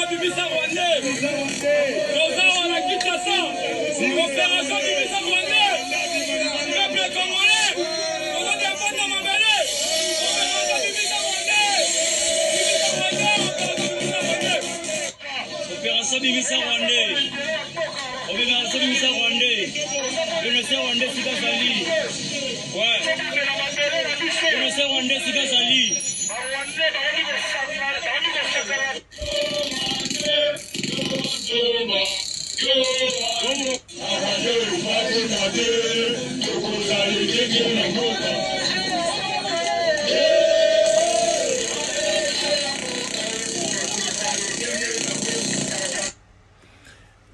Opération Bimisa Rwandais. Opération Bimisa Rwandais. Opération Rwandais Sika Sali. Ouais. Opération Rwandais Sika Sali.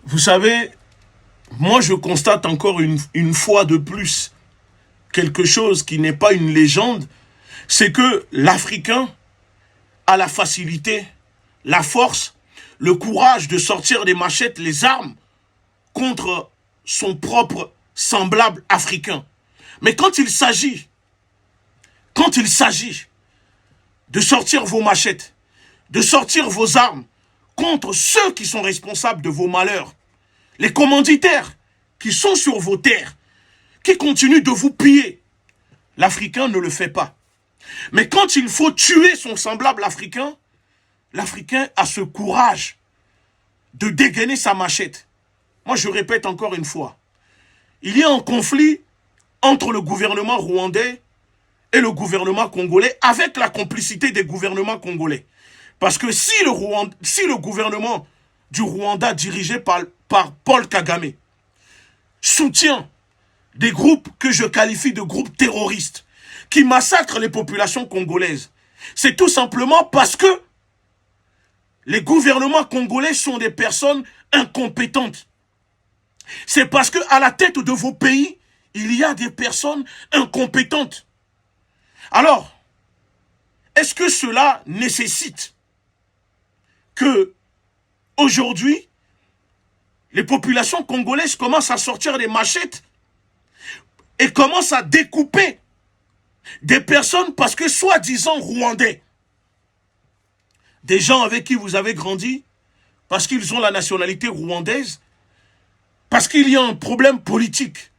Vous savez, moi je constate encore une fois de plus quelque chose qui n'est pas une légende, c'est que l'Africain a la facilité, la force, le courage de sortir des machettes, les armes, contre son propre semblable africain. Mais quand il s'agit de sortir vos machettes, de sortir vos armes contre ceux qui sont responsables de vos malheurs, les commanditaires qui sont sur vos terres, qui continuent de vous piller, l'Africain ne le fait pas. Mais quand il faut tuer son semblable africain, l'Africain a ce courage de dégainer sa machette. Moi, je répète encore une fois, il y a un conflit entre le gouvernement rwandais et le gouvernement congolais avec la complicité des gouvernements congolais. Parce que si le gouvernement du Rwanda dirigé par Paul Kagame soutient des groupes que je qualifie de groupes terroristes qui massacrent les populations congolaises, c'est tout simplement parce que les gouvernements congolais sont des personnes incompétentes. C'est parce que à la tête de vos pays, il y a des personnes incompétentes. Alors, est-ce que cela nécessite que aujourd'hui, les populations congolaises commencent à sortir des machettes et commencent à découper des personnes parce que soi-disant rwandais, des gens avec qui vous avez grandi, parce qu'ils ont la nationalité rwandaise, parce qu'il y a un problème politique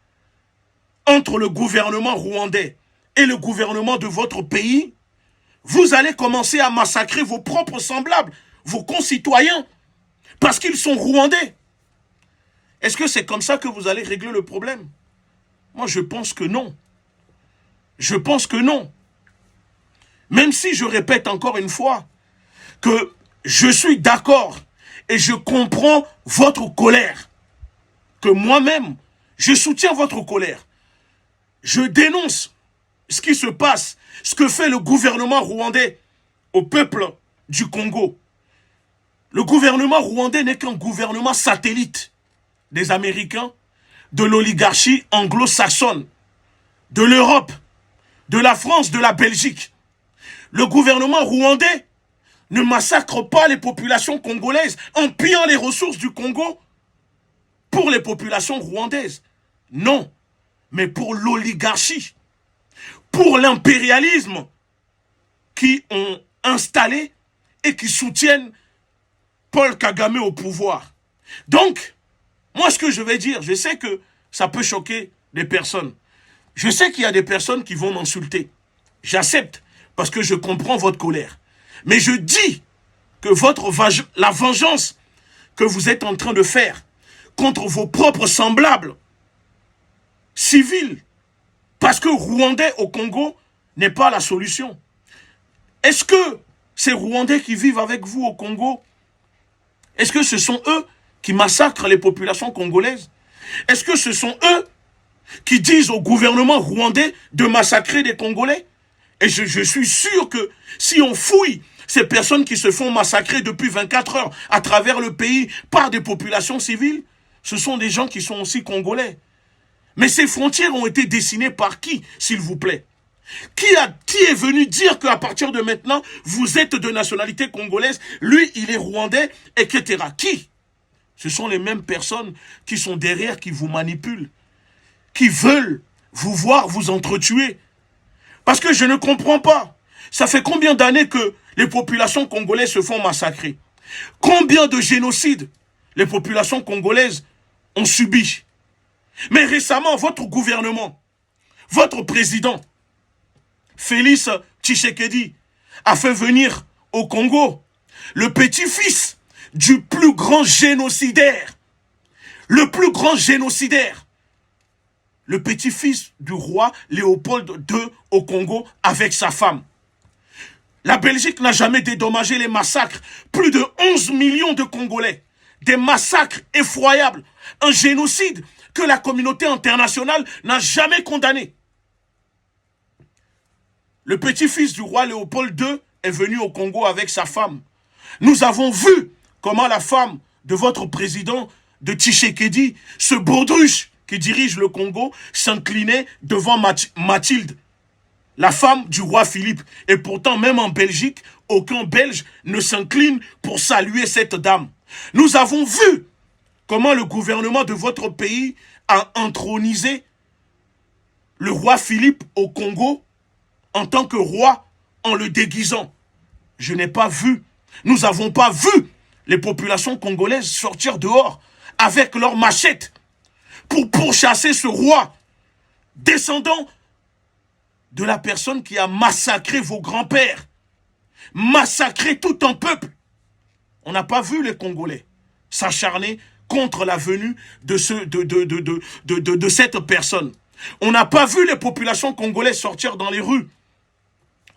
entre le gouvernement rwandais et le gouvernement de votre pays, vous allez commencer à massacrer vos propres semblables, vos concitoyens, parce qu'ils sont rwandais. Est-ce que c'est comme ça que vous allez régler le problème? Moi, je pense que non. Je pense que non. Même si je répète encore une fois que je suis d'accord et je comprends votre colère, que moi-même, je soutiens votre colère. Je dénonce ce qui se passe, ce que fait le gouvernement rwandais au peuple du Congo. Le gouvernement rwandais n'est qu'un gouvernement satellite des Américains, de l'oligarchie anglo-saxonne, de l'Europe, de la France, de la Belgique. Le gouvernement rwandais ne massacre pas les populations congolaises en pillant les ressources du Congo pour les populations rwandaises. Non, mais pour l'oligarchie, pour l'impérialisme qui ont installé et qui soutiennent Paul Kagame au pouvoir. Donc, moi ce que je vais dire, je sais que ça peut choquer des personnes. Je sais qu'il y a des personnes qui vont m'insulter. J'accepte parce que je comprends votre colère. Mais je dis que la vengeance que vous êtes en train de faire contre vos propres semblables civils, parce que Rwandais au Congo n'est pas la solution. Est-ce que ces Rwandais qui vivent avec vous au Congo, est-ce que ce sont eux qui massacrent les populations congolaises? Est-ce que ce sont eux qui disent au gouvernement rwandais de massacrer des Congolais? Et je suis sûr que si on fouille ces personnes qui se font massacrer depuis 24 heures à travers le pays par des populations civiles, ce sont des gens qui sont aussi congolais. Mais ces frontières ont été dessinées par qui, s'il vous plaît? Qui est venu dire qu'à partir de maintenant, vous êtes de nationalité congolaise, lui, il est rwandais, etc. Qui? Ce sont les mêmes personnes qui sont derrière, qui vous manipulent, qui veulent vous voir vous entretuer. Parce que je ne comprends pas. Ça fait combien d'années que les populations congolaises se font massacrer? Combien de génocides les populations congolaises ont subi? Mais récemment, votre gouvernement, votre président, Félix Tshisekedi, a fait venir au Congo le petit-fils du plus grand génocidaire. Le plus grand génocidaire. Le petit-fils du roi Léopold II au Congo avec sa femme. La Belgique n'a jamais dédommagé les massacres. Plus de 11 millions de Congolais. Des massacres effroyables. Un génocide que la communauté internationale n'a jamais condamné. Le petit-fils du roi Léopold II est venu au Congo avec sa femme. Nous avons vu comment la femme de votre président, de Tshisekedi, ce baudruche qui dirige le Congo, s'inclinait devant Mathilde, la femme du roi Philippe. Et pourtant, même en Belgique, aucun Belge ne s'incline pour saluer cette dame. Nous avons vu comment le gouvernement de votre pays a intronisé le roi Philippe au Congo en tant que roi en le déguisant. Je n'ai pas vu, nous n'avons pas vu les populations congolaises sortir dehors avec leurs machettes pour pourchasser ce roi, descendant de la personne qui a massacré vos grands-pères, massacré tout un peuple. On n'a pas vu les Congolais s'acharner contre la venue de cette personne. On n'a pas vu les populations congolaises sortir dans les rues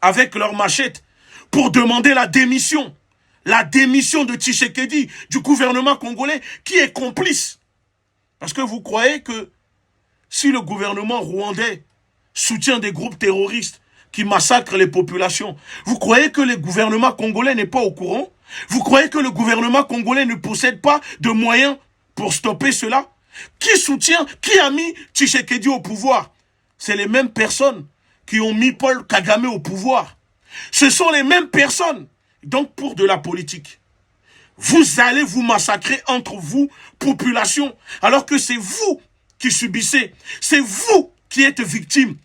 avec leurs machettes pour demander la démission de Tshisekedi, du gouvernement congolais qui est complice. Parce que vous croyez que si le gouvernement rwandais soutient des groupes terroristes qui massacrent les populations, vous croyez que le gouvernement congolais n'est pas au courant? Vous croyez que le gouvernement congolais ne possède pas de moyens pour stopper cela? Qui a mis Tshisekedi au pouvoir? C'est les mêmes personnes qui ont mis Paul Kagame au pouvoir. Ce sont les mêmes personnes. Donc pour de la politique, vous allez vous massacrer entre vous, population, alors que c'est vous qui subissez, c'est vous qui êtes victime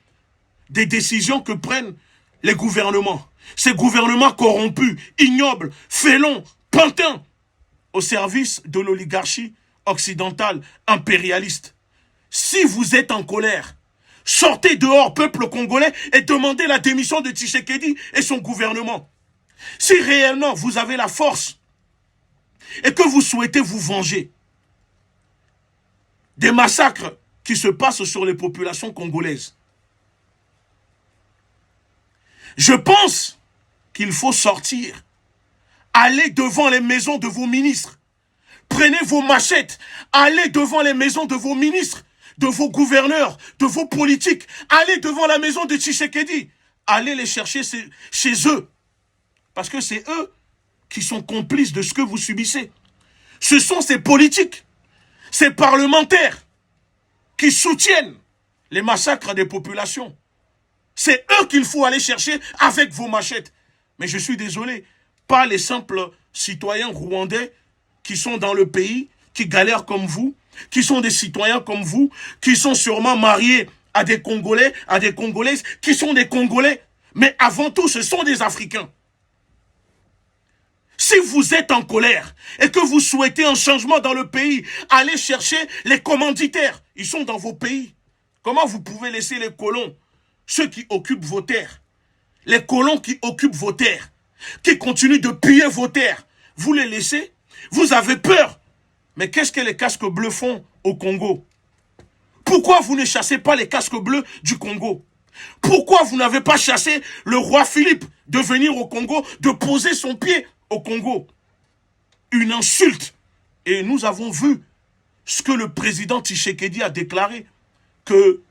des décisions que prennent les gouvernements. Ces gouvernements corrompus, ignobles, félons, pantins, au service de l'oligarchie occidentale impérialiste. Si vous êtes en colère, sortez dehors, peuple congolais, et demandez la démission de Tshisekedi et son gouvernement. Si réellement vous avez la force et que vous souhaitez vous venger des massacres qui se passent sur les populations congolaises, je pense qu'il faut sortir, aller devant les maisons de vos ministres, prenez vos machettes, allez devant les maisons de vos ministres, de vos gouverneurs, de vos politiques, allez devant la maison de Tshisekedi, allez les chercher chez eux, parce que c'est eux qui sont complices de ce que vous subissez. Ce sont ces politiques, ces parlementaires qui soutiennent les massacres des populations. C'est eux qu'il faut aller chercher avec vos machettes. Mais je suis désolé, pas les simples citoyens rwandais qui sont dans le pays, qui galèrent comme vous, qui sont des citoyens comme vous, qui sont sûrement mariés à des Congolais, à des Congolaises, qui sont des Congolais. Mais avant tout, ce sont des Africains. Si vous êtes en colère et que vous souhaitez un changement dans le pays, allez chercher les commanditaires. Ils sont dans vos pays. Comment vous pouvez laisser les colons, ceux qui occupent vos terres, les colons qui occupent vos terres, qui continuent de piller vos terres, vous les laissez? Vous avez peur. Mais qu'est-ce que les casques bleus font au Congo? Pourquoi vous ne chassez pas les casques bleus du Congo? Pourquoi vous n'avez pas chassé le roi Philippe de venir au Congo, de poser son pied au Congo? Une insulte. Et nous avons vu ce que le président Tshisekedi a déclaré, que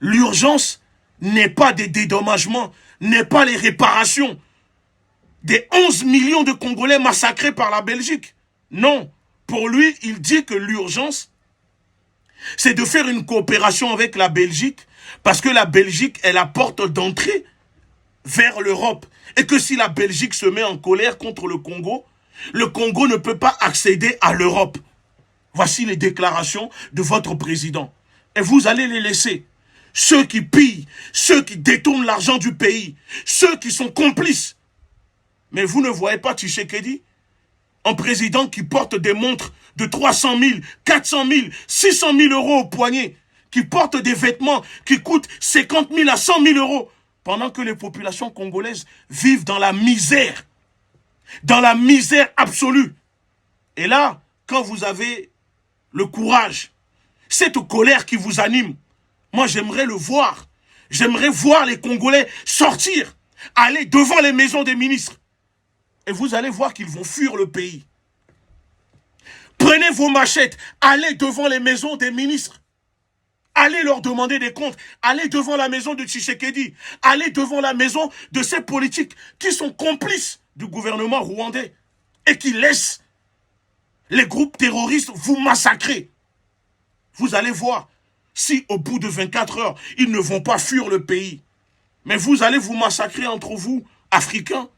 l'urgence n'est pas des dédommagements, n'est pas les réparations des 11 millions de Congolais massacrés par la Belgique. Non, pour lui, il dit que l'urgence, c'est de faire une coopération avec la Belgique, parce que la Belgique est la porte d'entrée vers l'Europe. Et que si la Belgique se met en colère contre le Congo ne peut pas accéder à l'Europe. Voici les déclarations de votre président. Et vous allez les laisser. Ceux qui pillent, ceux qui détournent l'argent du pays, ceux qui sont complices. Mais vous ne voyez pas Tshisekedi? Un président qui porte des montres de 300 000, 400 000, 600 000 euros au poignet, qui porte des vêtements qui coûtent 50 000 à 100 000 euros, pendant que les populations congolaises vivent dans la misère absolue. Et là, quand vous avez le courage, cette colère qui vous anime, moi j'aimerais le voir. J'aimerais voir les Congolais sortir, aller devant les maisons des ministres. Et vous allez voir qu'ils vont fuir le pays. Prenez vos machettes, allez devant les maisons des ministres. Allez leur demander des comptes. Allez devant la maison de Tshisekedi. Allez devant la maison de ces politiques qui sont complices du gouvernement rwandais et qui laissent les groupes terroristes vous massacrer. Vous allez voir si au bout de 24 heures, ils ne vont pas fuir le pays. Mais vous allez vous massacrer entre vous, Africains.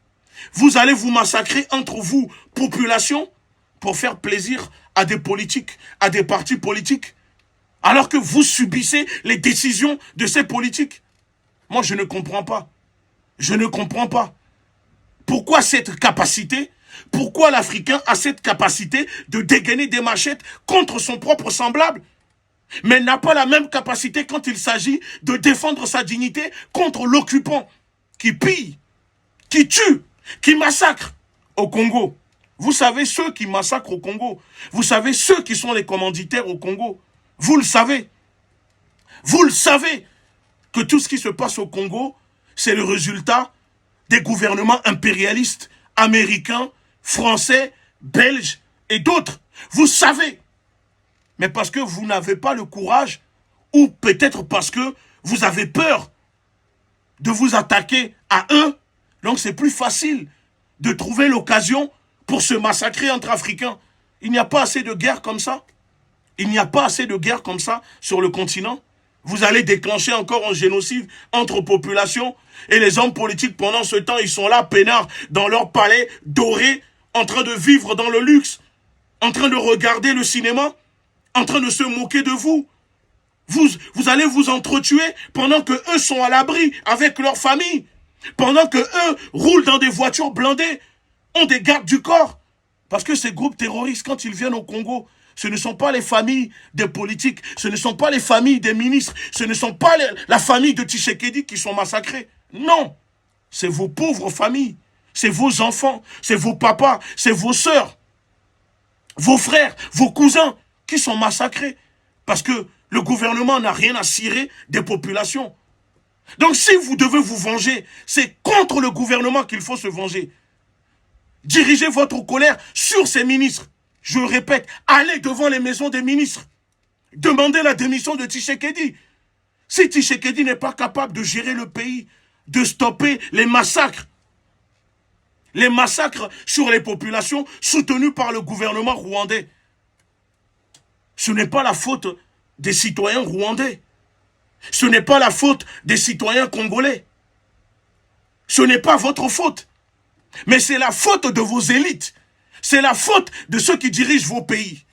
Vous allez vous massacrer entre vous, population, pour faire plaisir à des politiques, à des partis politiques. Alors que vous subissez les décisions de ces politiques. Moi, je ne comprends pas. Je ne comprends pas. Pourquoi cette capacité? Pourquoi l'Africain a cette capacité de dégainer des machettes contre son propre semblable, mais n'a pas la même capacité quand il s'agit de défendre sa dignité contre l'occupant qui pille, qui tue, qui massacre au Congo? Vous savez ceux qui massacrent au Congo. Vous savez ceux qui sont les commanditaires au Congo. Vous le savez. Vous le savez que tout ce qui se passe au Congo, c'est le résultat des gouvernements impérialistes américains, français, belges et d'autres. Vous savez. Mais parce que vous n'avez pas le courage, ou peut-être parce que vous avez peur de vous attaquer à eux, donc c'est plus facile de trouver l'occasion pour se massacrer entre Africains. Il n'y a pas assez de guerre comme ça. Il n'y a pas assez de guerre comme ça sur le continent. Vous allez déclencher encore un génocide entre populations et les hommes politiques, pendant ce temps, ils sont là, peinards, dans leur palais doré, en train de vivre dans le luxe, en train de regarder le cinéma, en train de se moquer de vous. Vous allez vous entretuer pendant que eux sont à l'abri avec leur famille, pendant que eux roulent dans des voitures blindées, ont des gardes du corps. Parce que ces groupes terroristes, quand ils viennent au Congo, ce ne sont pas les familles des politiques, ce ne sont pas les familles des ministres, ce ne sont pas la famille de Tshisekedi qui sont massacrés. Non, c'est vos pauvres familles, c'est vos enfants, c'est vos papas, c'est vos sœurs, vos frères, vos cousins qui sont massacrés. Parce que le gouvernement n'a rien à cirer des populations. Donc si vous devez vous venger, c'est contre le gouvernement qu'il faut se venger. Dirigez votre colère sur ces ministres. Je répète, allez devant les maisons des ministres. Demandez la démission de Tshisekedi. Si Tshisekedi n'est pas capable de gérer le pays, de stopper les massacres sur les populations soutenus par le gouvernement rwandais, ce n'est pas la faute des citoyens rwandais. Ce n'est pas la faute des citoyens congolais. Ce n'est pas votre faute. Mais c'est la faute de vos élites. C'est la faute de ceux qui dirigent vos pays.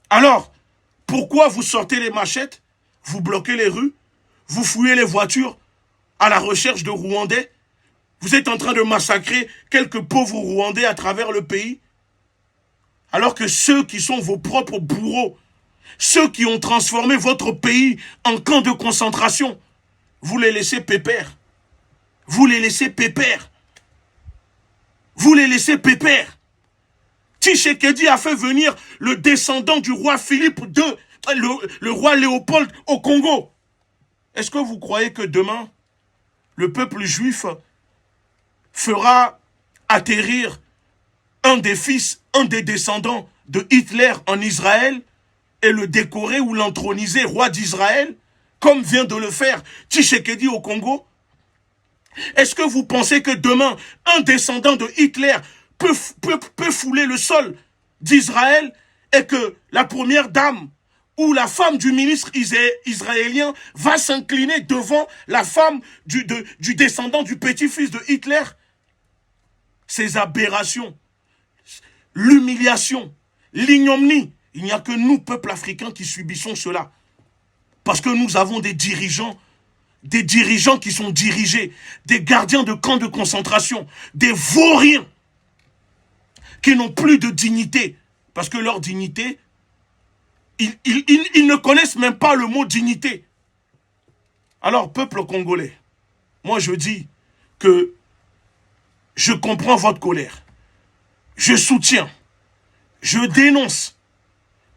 Alors, pourquoi vous sortez les machettes, vous bloquez les rues, vous fouillez les voitures à la recherche de Rwandais? Vous êtes en train de massacrer quelques pauvres Rwandais à travers le pays? Alors que ceux qui sont vos propres bourreaux, ceux qui ont transformé votre pays en camp de concentration, vous les laissez pépères. Vous les laissez pépères. Vous les laissez pépères. Tshisekedi a fait venir le descendant du roi Philippe II, le roi Léopold au Congo. Est-ce que vous croyez que demain, le peuple juif fera atterrir un des fils, un des descendants de Hitler en Israël et le décorer ou l'entroniser roi d'Israël, comme vient de le faire Tshisekedi au Congo? Est-ce que vous pensez que demain, un descendant de Hitler peut fouler le sol d'Israël et que la première dame ou la femme du ministre israélien va s'incliner devant la femme du descendant du petit-fils de Hitler? Ces aberrations, l'humiliation, l'ignominie, il n'y a que nous, peuple africain, qui subissons cela. Parce que nous avons des dirigeants qui sont dirigés, des gardiens de camps de concentration, des vauriens, qui n'ont plus de dignité. Parce que leur dignité, ils ne connaissent même pas le mot dignité. Alors, peuple congolais, moi je dis que je comprends votre colère. Je soutiens. Je dénonce.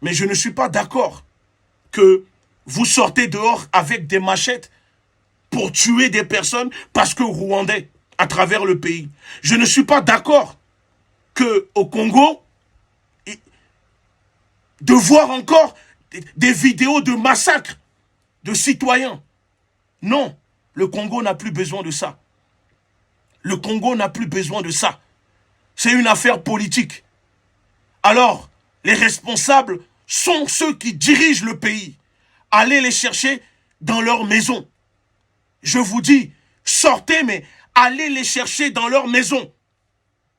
Mais je ne suis pas d'accord que vous sortez dehors avec des machettes pour tuer des personnes parce que Rwandais à travers le pays. Je ne suis pas d'accord qu'au Congo, de voir encore des vidéos de massacres de citoyens. Non, le Congo n'a plus besoin de ça. Le Congo n'a plus besoin de ça. C'est une affaire politique. Alors, les responsables sont ceux qui dirigent le pays. Allez les chercher dans leur maison. Je vous dis, sortez, mais allez les chercher dans leur maison.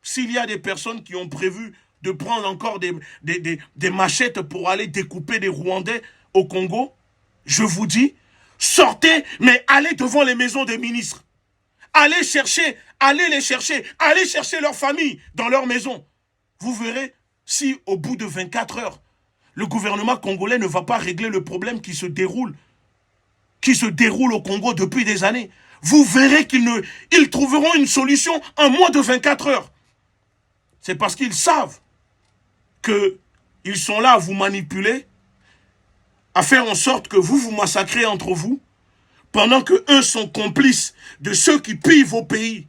S'il y a des personnes qui ont prévu de prendre encore des machettes pour aller découper des Rwandais au Congo, je vous dis, sortez, mais allez devant les maisons des ministres. Allez les chercher, allez chercher leur famille dans leur maison. Vous verrez si au bout de 24 heures, le gouvernement congolais ne va pas régler le problème qui se déroule au Congo depuis des années. Vous verrez qu'ils trouveront une solution en moins de 24 heures. C'est parce qu'ils savent qu'ils sont là à vous manipuler, à faire en sorte que vous massacrez entre vous, pendant que eux sont complices de ceux qui pillent vos pays,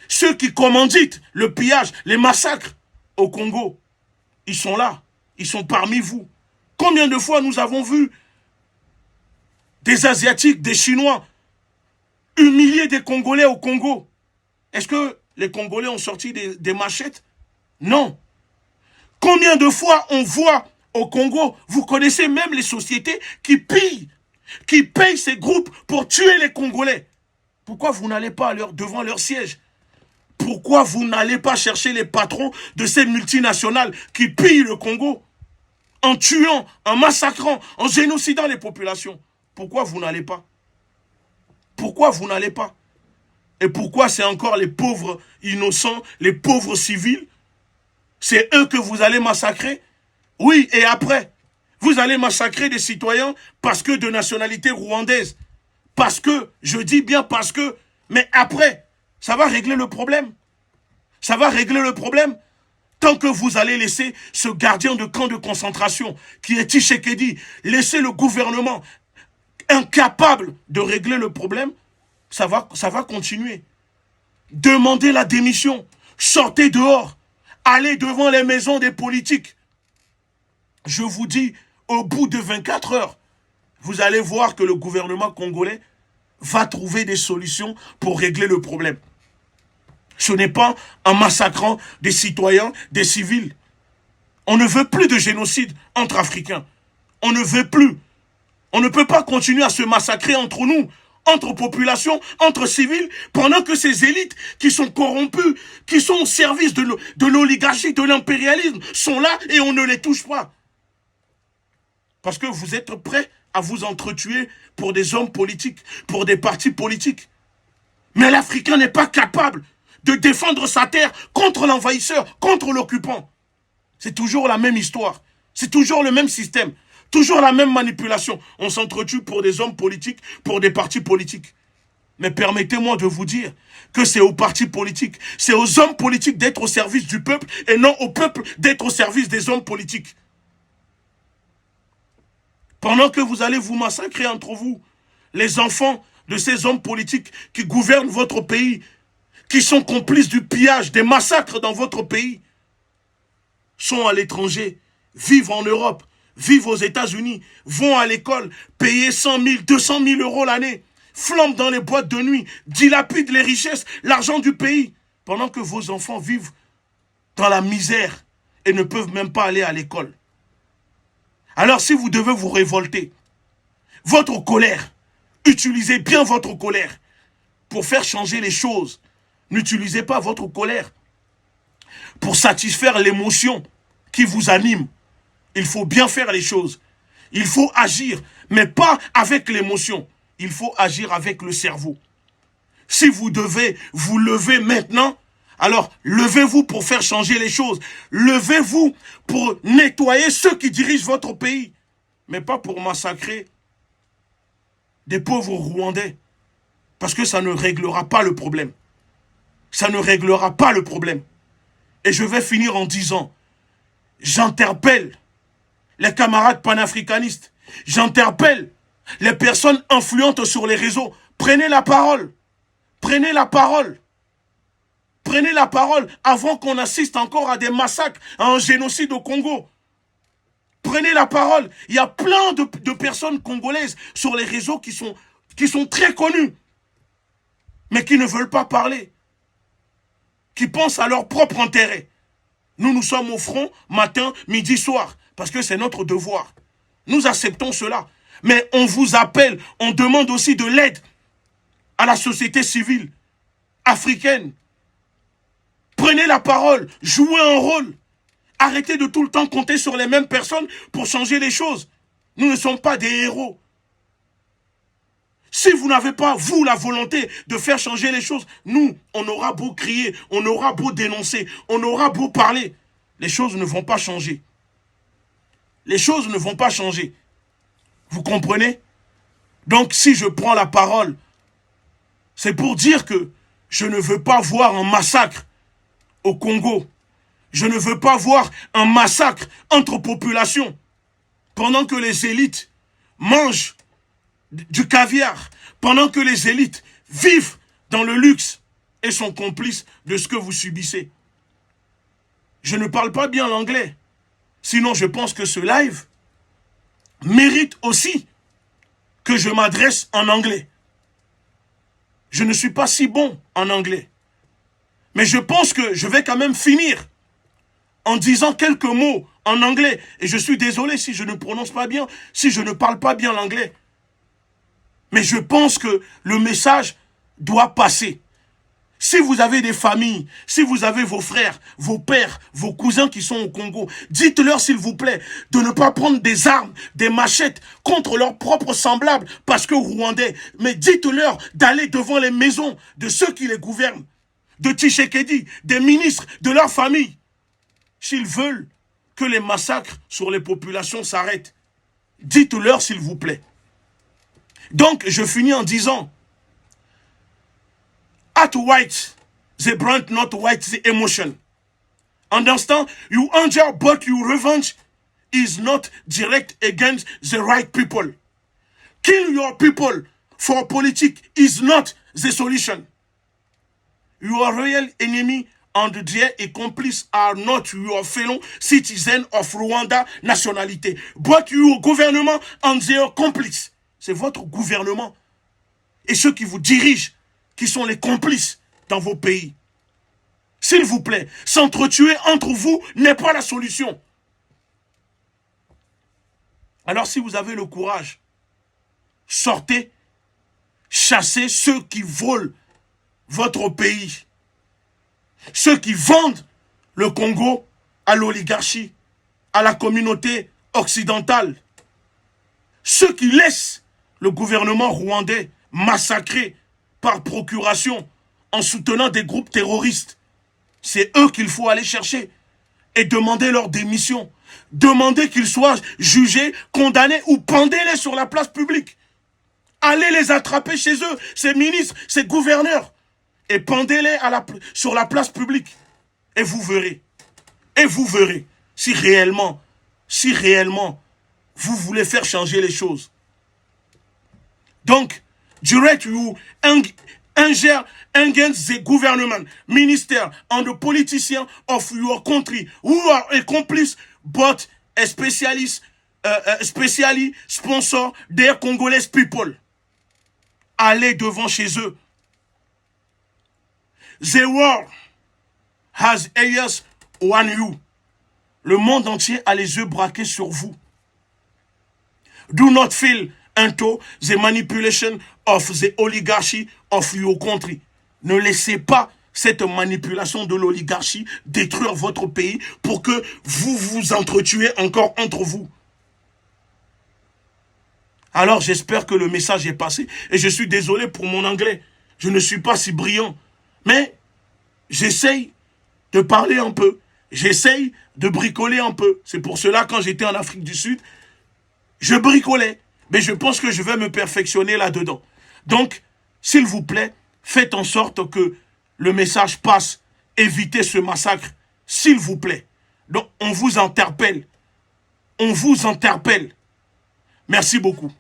ceux qui commanditent le pillage, les massacres au Congo. Ils sont là, ils sont parmi vous. Combien de fois nous avons vu des Asiatiques, des Chinois humilier des Congolais au Congo? Est-ce que les Congolais ont sorti des machettes? Non. Combien de fois on voit au Congo, vous connaissez même les sociétés qui pillent, qui payent ces groupes pour tuer les Congolais. Pourquoi vous n'allez pas devant leur siège? Pourquoi vous n'allez pas chercher les patrons de ces multinationales qui pillent le Congo en tuant, en massacrant, en génocidant les populations? Pourquoi vous n'allez pas? Pourquoi vous n'allez pas? Et pourquoi c'est encore les pauvres innocents, les pauvres civils? C'est eux que vous allez massacrer? Oui, et après, vous allez massacrer des citoyens parce que de nationalité rwandaise. Parce que, je dis bien parce que, mais après, ça va régler le problème. Ça va régler le problème. Tant que vous allez laisser ce gardien de camp de concentration, qui est Tshisekedi, laisser le gouvernement incapable de régler le problème, ça va continuer. Demandez la démission. Sortez dehors. Allez devant les maisons des politiques. Je vous dis, au bout de 24 heures, vous allez voir que le gouvernement congolais va trouver des solutions pour régler le problème. Ce n'est pas en massacrant des citoyens, des civils. On ne veut plus de génocide entre Africains. On ne veut plus. On ne peut pas continuer à se massacrer entre nous, entre populations, entre civils, pendant que ces élites qui sont corrompues, qui sont au service de l'oligarchie, de l'impérialisme, sont là et on ne les touche pas. Parce que vous êtes prêts à vous entretuer pour des hommes politiques, pour des partis politiques. Mais l'Africain n'est pas capable de défendre sa terre contre l'envahisseur, contre l'occupant. C'est toujours la même histoire. C'est toujours le même système. Toujours la même manipulation. On s'entretue pour des hommes politiques, pour des partis politiques. Mais permettez-moi de vous dire que c'est aux partis politiques, c'est aux hommes politiques d'être au service du peuple et non au peuple d'être au service des hommes politiques. Pendant que vous allez vous massacrer entre vous, les enfants de ces hommes politiques qui gouvernent votre pays, qui sont complices du pillage, des massacres dans votre pays, sont à l'étranger, vivent en Europe, vivent aux États-Unis, vont à l'école, payer 100 000, 200 000 euros l'année, flambent dans les boîtes de nuit, dilapident les richesses, l'argent du pays, pendant que vos enfants vivent dans la misère et ne peuvent même pas aller à l'école. Alors si vous devez vous révolter, votre colère, utilisez bien votre colère pour faire changer les choses. N'utilisez pas votre colère pour satisfaire l'émotion qui vous anime. Il faut bien faire les choses. Il faut agir, mais pas avec l'émotion. Il faut agir avec le cerveau. Si vous devez vous lever maintenant, Alors, levez-vous pour faire changer les choses. Levez-vous pour nettoyer ceux qui dirigent votre pays. Mais pas pour massacrer des pauvres Rwandais. Parce que ça ne réglera pas le problème. Ça ne réglera pas le problème. Et je vais finir en disant, j'interpelle les camarades panafricanistes. J'interpelle les personnes influentes sur les réseaux. Prenez la parole. Prenez la parole. Prenez la parole avant qu'on assiste encore à des massacres, à un génocide au Congo. Prenez la parole. Il y a plein de personnes congolaises sur les réseaux qui sont très connues, mais qui ne veulent pas parler, qui pensent à leur propre intérêt. Nous sommes au front matin, midi, soir, parce que c'est notre devoir. Nous acceptons cela. Mais on vous appelle, on demande aussi de l'aide à la société civile africaine. Prenez la parole, jouez un rôle. Arrêtez de tout le temps compter sur les mêmes personnes pour changer les choses. Nous ne sommes pas des héros. Si vous n'avez pas, vous, la volonté de faire changer les choses, nous, on aura beau crier, on aura beau dénoncer, on aura beau parler, les choses ne vont pas changer. Les choses ne vont pas changer. Vous comprenez? Donc, si je prends la parole, c'est pour dire que je ne veux pas voir un massacre au Congo. Je ne veux pas voir un massacre entre populations pendant que les élites mangent du caviar, pendant que les élites vivent dans le luxe et sont complices de ce que vous subissez. Je ne parle pas bien l'anglais. Sinon, je pense que ce live mérite aussi que je m'adresse en anglais. Je ne suis pas si bon en anglais. Mais je pense que je vais quand même finir en disant quelques mots en anglais. Et je suis désolé si je ne prononce pas bien, si je ne parle pas bien l'anglais. Mais je pense que le message doit passer. Si vous avez des familles, si vous avez vos frères, vos pères, vos cousins qui sont au Congo, dites-leur s'il vous plaît de ne pas prendre des armes, des machettes contre leurs propres semblables parce que Rwandais. Mais dites-leur d'aller devant les maisons de ceux qui les gouvernent, de Tshisekedi, des ministres, de leur famille. S'ils veulent que les massacres sur les populations s'arrêtent, dites-leur s'il vous plaît. Donc, je finis en disant, at white, the brand not white, the emotion. Understand? You anger, but your revenge is not direct against the right people. Kill your people for politics is not the solution. Your real enemy and their accomplices are not your fellow citizens of Rwanda nationalité, but your government and their complices. C'est votre gouvernement et ceux qui vous dirigent qui sont les complices dans vos pays. S'il vous plaît, s'entretuer entre vous n'est pas la solution. Alors si vous avez le courage, sortez, chassez ceux qui volent votre pays. Ceux qui vendent le Congo à l'oligarchie, à la communauté occidentale. Ceux qui laissent le gouvernement rwandais massacrer par procuration en soutenant des groupes terroristes. C'est eux qu'il faut aller chercher et demander leur démission. Demander qu'ils soient jugés, condamnés ou pendez-les sur la place publique. Allez les attraper chez eux, ces ministres, ces gouverneurs. Et pendez-les sur la place publique. Et vous verrez si réellement, vous voulez faire changer les choses. Donc, direct you anger against the government, minister, and the politicians of your country who are accomplices but especially sponsor their Congolese people. Allez devant chez eux. The world has ears on you. Le monde entier a les yeux braqués sur vous. Do not feel into the manipulation of the oligarchy of your country. Ne laissez pas cette manipulation de l'oligarchie détruire votre pays pour que vous vous entretuez encore entre vous. Alors j'espère que le message est passé et je suis désolé pour mon anglais. Je ne suis pas si brillant. Mais j'essaye de parler un peu. J'essaye de bricoler un peu. C'est pour cela, quand j'étais en Afrique du Sud, je bricolais. Mais je pense que je vais me perfectionner là-dedans. Donc, s'il vous plaît, faites en sorte que le message passe. Évitez ce massacre, s'il vous plaît. Donc, on vous interpelle. On vous interpelle. Merci beaucoup.